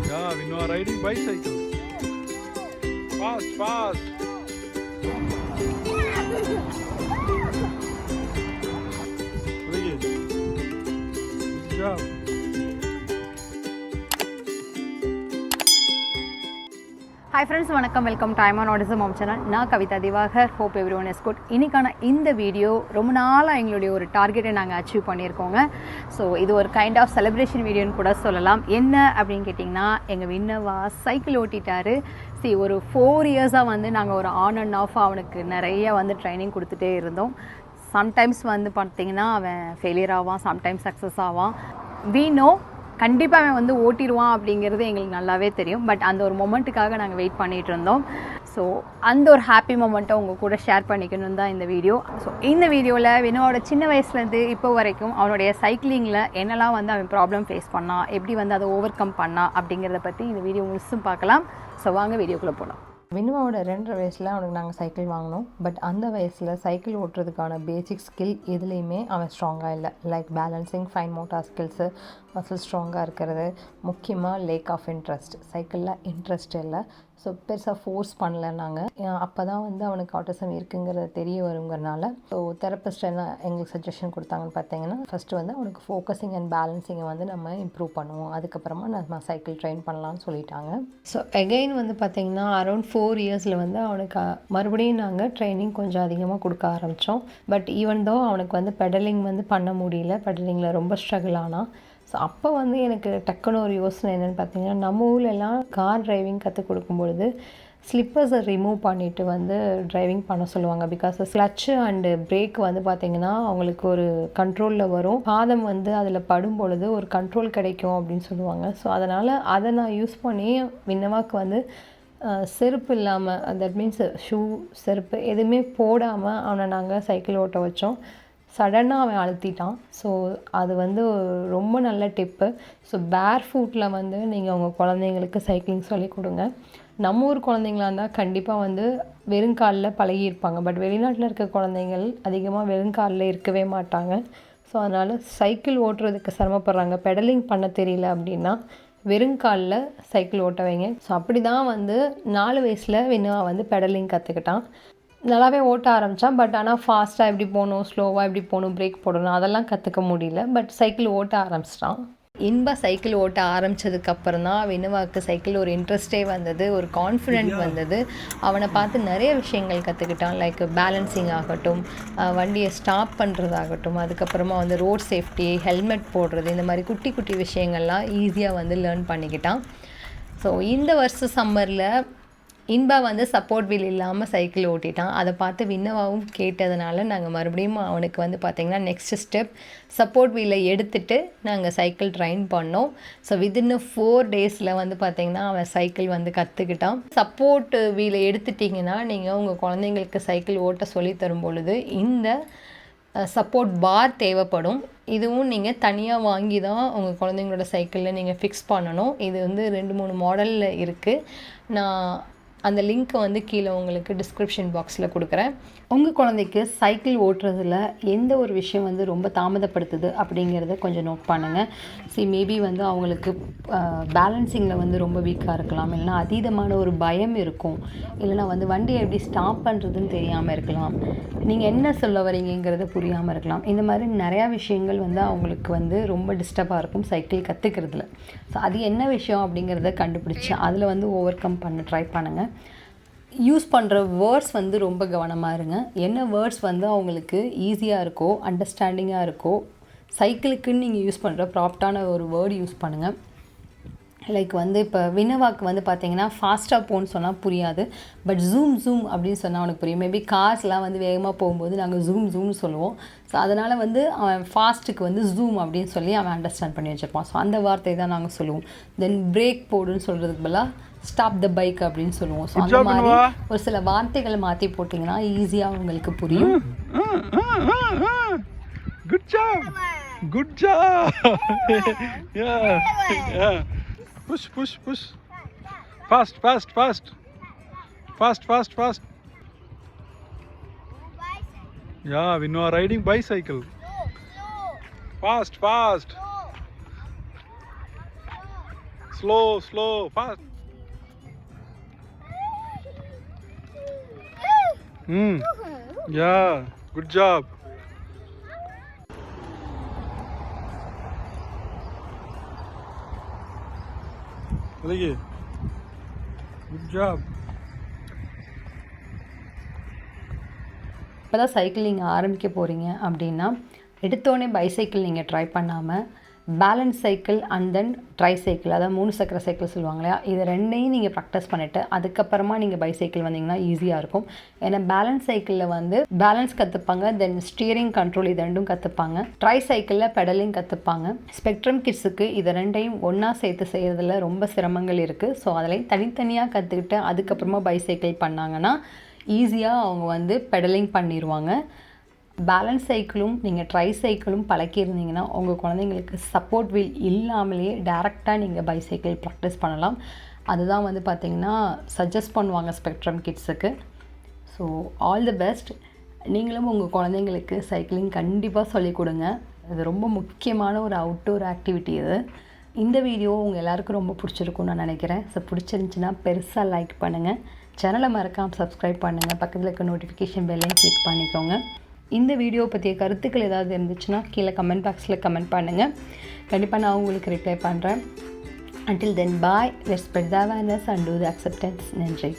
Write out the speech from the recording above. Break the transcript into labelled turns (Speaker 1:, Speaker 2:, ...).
Speaker 1: Yeah, we are riding bicycle. Fast, fast. Very good. Good job.
Speaker 2: Hi friends, வணக்கம். Welcome to Aiman autism mom channel. நான் Kavitha Diwakar. Hope everyone is good. இன்றைக்கான இந்த video ரொம்ப நாளாக எங்களுடைய ஒரு டார்கெட்டை நாங்கள் அச்சீவ் பண்ணியிருக்கோங்க. ஸோ இது ஒரு கைண்ட் ஆஃப் செலிப்ரேஷன் வீடியோன்னு கூட சொல்லலாம். என்ன அப்படின்னு கேட்டிங்கன்னா, எங்கள் விண்ணவா சைக்கிள் ஓட்டிட்டாரு. ஒரு 4 இயர்ஸாக வந்து நாங்கள் ஒரு ஆன் அண்ட் ஆஃப் அவனுக்கு நிறைய வந்து ட்ரைனிங் கொடுத்துட்டே இருந்தோம். சம்டைம்ஸ் வந்து பார்த்திங்கன்னா அவன் ஃபெயிலியர் ஆவான், சம்டைம்ஸ் சக்ஸஸ் ஆவான். வி நோ கண்டிப்பாக அவன் வந்து ஓட்டிடுவான் அப்படிங்கிறது எங்களுக்கு நல்லாவே தெரியும். பட் அந்த ஒரு மொமெண்ட்டுக்காக நாங்கள் வெயிட் பண்ணிகிட்டு இருந்தோம். ஸோ அந்த ஒரு ஹாப்பி மொமெண்ட்டை உங்கள் கூட ஷேர் பண்ணிக்கணும் தான் இந்த வீடியோ. ஸோ இந்த வீடியோவில் வினோட சின்ன வயசுலேருந்து இப்போ வரைக்கும் அவனுடைய சைக்கிளிங்கில் என்னெல்லாம் வந்து அவன் ப்ராப்ளம் ஃபேஸ் பண்ணான், எப்படி வந்து அதை ஓவர் கம் பண்ணான் அப்படிங்கிறத பற்றி இந்த வீடியோ முழுசும் பார்க்கலாம். ஸோ வாங்க வீடியோக்குள்ளே போகலாம்.
Speaker 3: வினுவாவோட 2.5 வயசில் அவனுக்கு நாங்கள் சைக்கிள் வாங்கினோம். பட் அந்த வயசில் சைக்கிள் ஓட்டுறதுக்கான பேசிக் ஸ்கில் எதுலேயுமே அவன் ஸ்ட்ராங்காக இல்லை. Like balancing, fine motor skills, muscle ஸ்ட்ராங்காக இருக்கிறது, முக்கியமாக லேக் ஆஃப் இன்ட்ரெஸ்ட். சைக்கிளில் இன்ட்ரெஸ்ட் இல்லை. ஸோ பெருசாக ஃபோர்ஸ் பண்ணல நாங்கள். அப்போ தான் வந்து அவனுக்கு ஆட்டிசம் இருக்குங்கிறது தெரிய வருங்கிறனால ஸோ தெரப்பிஸ்ட் என்ன எங்களுக்கு சஜஷன் கொடுத்தாங்கன்னு பார்த்தீங்கன்னா, ஃபஸ்ட்டு வந்து அவனுக்கு ஃபோக்கஸிங் அண்ட் பேலன்சிங்கை வந்து நம்ம இம்ப்ரூவ் பண்ணுவோம், அதுக்கப்புறமா நம்ம சைக்கிள் ட்ரெயின் பண்ணலான்னு சொல்லிட்டாங்க. ஸோ எகெயின் வந்து பார்த்திங்கன்னா அரௌண்ட் 4 இயர்ஸில் வந்து அவனுக்கு மறுபடியும் நாங்கள் ட்ரைனிங் கொஞ்சம் அதிகமாக கொடுக்க ஆரம்பித்தோம். பட் ஈவன் தோ அவனுக்கு வந்து பெடலிங் வந்து பண்ண முடியல, பெடலிங்கில் ரொம்ப ஸ்ட்ரகிள் ஆனால். ஸோ அப்போ வந்து எனக்கு டக்குன்னு ஒரு யோசனை என்னென்னு பார்த்தீங்கன்னா, நம்ம ஊர்லெலாம் கார் டிரைவிங் கற்றுக் கொடுக்கும்பொழுது ஸ்லிப்பர்ஸை ரிமூவ் பண்ணிவிட்டு வந்து டிரைவிங் பண்ண சொல்லுவாங்க. பிகாஸ் கிளச்சு அண்டு பிரேக் வந்து பார்த்திங்கன்னா அவங்களுக்கு ஒரு கண்ட்ரோலில் வரும், பாதம் வந்து அதில் படும் பொழுது ஒரு கண்ட்ரோல் கிடைக்கும் அப்படின்னு சொல்லுவாங்க. ஸோ அதனால் அதை நான் யூஸ் பண்ணி விண்ணவாக்கு வந்து செருப்பு இல்லாமல், தட் மீன்ஸ் ஷூ, செருப்பு எதுவுமே போடாமல் அவனை நாங்கள் சைக்கிள் ஓட்ட வச்சோம். சடனாக அவன் அழுத்திட்டான். ஸோ அது வந்து ரொம்ப நல்ல டிப்பு. ஸோ பேர் ஃபுட்டில் வந்து நீங்கள் உங்கள் குழந்தைங்களுக்கு சைக்கிளிங் சொல்லிக் கொடுங்க. நம்ம ஊர் குழந்தைங்களா இருந்தால் கண்டிப்பாக வந்து வெறுங்காலில் பழகியிருப்பாங்க. பட் வெளிநாட்டில் இருக்க குழந்தைங்கள் அதிகமாக வெறுங்காலில் இருக்கவே மாட்டாங்க. ஸோ அதனால் சைக்கிள் ஓட்டுறதுக்கு சிரமப்படுறாங்க, பெடலிங் பண்ண தெரியல அப்படின்னா வெறுங்காலில் சைக்கிள் ஓட்ட வைங்க. ஸோ அப்படி தான் வந்து 4 வயசில் வினவா வந்து பெடலிங் கற்றுக்கிட்டான். நல்லாவே ஓட்ட ஆரம்பித்தான். பட் ஆனால் ஃபாஸ்ட்டாக எப்படி போகணும், ஸ்லோவாக எப்படி போகணும், பிரேக் போடணும் அதெல்லாம் கற்றுக்க முடியல. பட் சைக்கிள் ஓட்ட ஆரம்பிச்சிட்டான். இன்பா சைக்கிள் ஓட்ட ஆரம்பித்ததுக்கப்புறம் தான் வினுவாவுக்கு சைக்கிள் ஒரு இன்ட்ரெஸ்டே வந்தது, ஒரு கான்ஃபிடென்ட் வந்தது. அவனை பார்த்து நிறைய விஷயங்கள் கற்றுக்கிட்டான். லைக் பேலன்சிங் ஆகட்டும், வண்டியை ஸ்டாப் பண்ணுறதாகட்டும், அதுக்கப்புறமா வந்து ரோட் சேஃப்டி, ஹெல்மெட் போடுறது, இந்த மாதிரி குட்டி குட்டி விஷயங்கள்லாம் ஈஸியாக வந்து லேர்ன் பண்ணிக்கிட்டான். ஸோ இந்த வருஷம் சம்மரில் இன்பா வந்து சப்போர்ட் வீல் இல்லாமல் சைக்கிள் ஓட்டிட்டான். அதை பார்த்து வின்னவாவும் கேட்டதுனால நாங்கள் மறுபடியும் அவனுக்கு வந்து பார்த்திங்கன்னா நெக்ஸ்ட் ஸ்டெப் சப்போர்ட் வீலை எடுத்துகிட்டு நாங்கள் சைக்கிள் ட்ரைன் பண்ணோம். ஸோ வித்தின் 4 டேஸில் வந்து பார்த்திங்கன்னா அவன் சைக்கிள் வந்து கற்றுக்கிட்டான். சப்போர்ட் வீலை எடுத்துட்டிங்கன்னா நீங்கள் உங்கள் குழந்தைங்களுக்கு சைக்கிள் ஓட்ட சொல்லி தரும் பொழுது இந்த சப்போர்ட் பார் தேவைப்படும். இதுவும் நீங்கள் தனியாக வாங்கி தான் உங்கள் குழந்தைங்களோட சைக்கிளில் நீங்கள் ஃபிக்ஸ் பண்ணணும். இது வந்து 2-3 மாடலில் இருக்குது. நான் அந்த லிங்க்கை வந்து கீழே உங்களுக்கு டிஸ்கிரிப்ஷன் பாக்ஸில் கொடுக்குறேன். உங்கள் குழந்தைக்கு சைக்கிள் ஓட்டுறதுல எந்த ஒரு விஷயம் வந்து ரொம்ப தாமதப்படுத்துது அப்படிங்கிறத கொஞ்சம் நோட் பண்ணுங்கள். மேபி வந்து அவங்களுக்கு பேலன்சிங்கில் வந்து ரொம்ப வீக்காக இருக்கலாம், இல்லைனா அதீதமான ஒரு பயம் இருக்கும், இல்லைனா வந்து வண்டியை எப்படி ஸ்டாப் பண்ணுறதுன்னு தெரியாமல் இருக்கலாம், நீங்கள் என்ன சொல்ல வரீங்கிறது புரியாமல் இருக்கலாம். இந்த மாதிரி நிறையா விஷயங்கள் வந்து அவங்களுக்கு வந்து ரொம்ப டிஸ்டர்பாக இருக்கும் சைக்கிள் கற்றுக்கிறதுல. ஸோ அது என்ன விஷயம் அப்படிங்கிறத கண்டுபிடிச்சி அதில் வந்து ஓவர் கம் பண்ண ட்ரை பண்ணுங்கள். யூஸ் பண்ணுற வேர்ட்ஸ் வந்து ரொம்ப கவனமாக இருங்க. என்ன வேர்ட்ஸ் வந்து அவங்களுக்கு ஈஸியாக இருக்கோ, அண்டர்ஸ்டாண்டிங்காக இருக்கோ, சைக்கிளுக்குன்னு நீங்கள் யூஸ் பண்ணுற ப்ராப்பர்ட்டான ஒரு வேர்டு யூஸ் பண்ணுங்கள். லைக் வந்து இப்போ வினவாக்கு வந்து பார்த்திங்கன்னா ஃபாஸ்ட்டாக போகணுன்னு சொன்னால் புரியாது. பட் ஜூம் அப்படின்னு சொன்னால் அவனுக்கு புரியும். மேபி கார்ஸ்லாம் வந்து வேகமாக போகும்போது நாங்கள் ஜூம்னு சொல்லுவோம். ஸோ அதனால் வந்து அவன் ஃபாஸ்ட்டுக்கு வந்து ஜூம் அப்படின்னு சொல்லி அவன் அண்டர்ஸ்டாண்ட் பண்ணி வச்சுருப்பான். ஸோ அந்த வார்த்தை தான் நாங்கள் சொல்லுவோம். தென் பிரேக் போடுன்னு சொல்கிறதுக்கு பதிலாக ஸ்டாப் த பைக் அப்படின்னு சொல்லுவோம். ஸோ அந்த மாதிரி ஒரு சில வார்த்தைகளை மாற்றி போட்டிங்கன்னா ஈஸியாக உங்களுக்கு புரியும்.
Speaker 1: Good job, good job. Push, push, push. Fast, fast, fast. Fast, fast, fast. Yeah, we know riding bicycle. Fast, fast. Slow, slow, fast. Yeah, good job. Good job.
Speaker 2: இப்போ தான் சைக்கிள் நீங்கள் ஆரம்பிக்க போகிறீங்க அப்படின்னா எடுத்தோடனே பைசைக்கிள் நீங்கள் ட்ரை பண்ணாமல் balance cycle and then try cycle, அதாவது 3 சக்கர சைக்கிள் சொல்லுவாங்க இல்லையா, இது ரெண்டையும் நீங்கள் ப்ராக்டிஸ் பண்ணிவிட்டு அதுக்கப்புறமா நீங்கள் பைசைக்கிள் வந்தீங்கன்னா ஈஸியாக இருக்கும். ஏன்னா பேலன்ஸ் சைக்கிளில் வந்து பேலன்ஸ் கற்றுப்பாங்க, தென் ஸ்டியரிங் கண்ட்ரோல் இது ரெண்டும் கற்றுப்பாங்க. ட்ரை சைக்கிளில் பெடலிங் கற்றுப்பாங்க. ஸ்பெக்ட்ரம் கிட்ஸுக்கு இது ரெண்டையும் ஒன்றா சேர்த்து செய்கிறதுல ரொம்ப சிரமங்கள் இருக்குது. ஸோ அதில் தனித்தனியாக கற்றுக்கிட்டு அதுக்கப்புறமா பைசைக்கிள் பண்ணாங்கன்னா ஈஸியாக அவங்க வந்து பெடலிங் பண்ணிடுவாங்க. பேலன்ஸ் சைக்கிளும் நீங்கள் ட்ரை சைக்கிளும் பழக்கியிருந்தீங்கன்னா உங்கள் குழந்தைங்களுக்கு சப்போர்ட் வீல் இல்லாமலேயே டேரெக்டாக நீங்கள் பைசைக்கிள் ப்ராக்டிஸ் பண்ணலாம். அதுதான் வந்து பார்த்திங்கன்னா சஜஸ்ட் பண்ணுவாங்க ஸ்பெக்ட்ரம் கிட்ஸுக்கு. So all the best. நீங்களும் உங்கள் குழந்தைங்களுக்கு சைக்கிளிங் கண்டிப்பாக சொல்லிக் கொடுங்க. இது ரொம்ப முக்கியமான ஒரு அவுட்டோர் ஆக்டிவிட்டி இது. இந்த வீடியோ உங்கள் எல்லாருக்கும் ரொம்ப பிடிச்சிருக்கும்னு நான் நினைக்கிறேன். ஸோ பிடிச்சிருந்துச்சின்னா பெருசாக லைக் பண்ணுங்கள், சேனலை மறக்காமல் சப்ஸ்கிரைப் பண்ணுங்கள், பக்கத்தில் இருக்க நோட்டிஃபிகேஷன் பெல்லையும் கிளிக் பண்ணிக்கோங்க. இந்த வீடியோ பற்றிய கருத்துக்கள் ஏதாவது இருந்துச்சுன்னா கீழே கமெண்ட் பாக்ஸில் கமெண்ட் பண்ணுங்கள். கண்டிப்பாக நான் உங்களுக்கு ரிப்ளை பண்ணுறேன். Until then, bye. Let's spread the awareness and do the acceptance. நன்றி.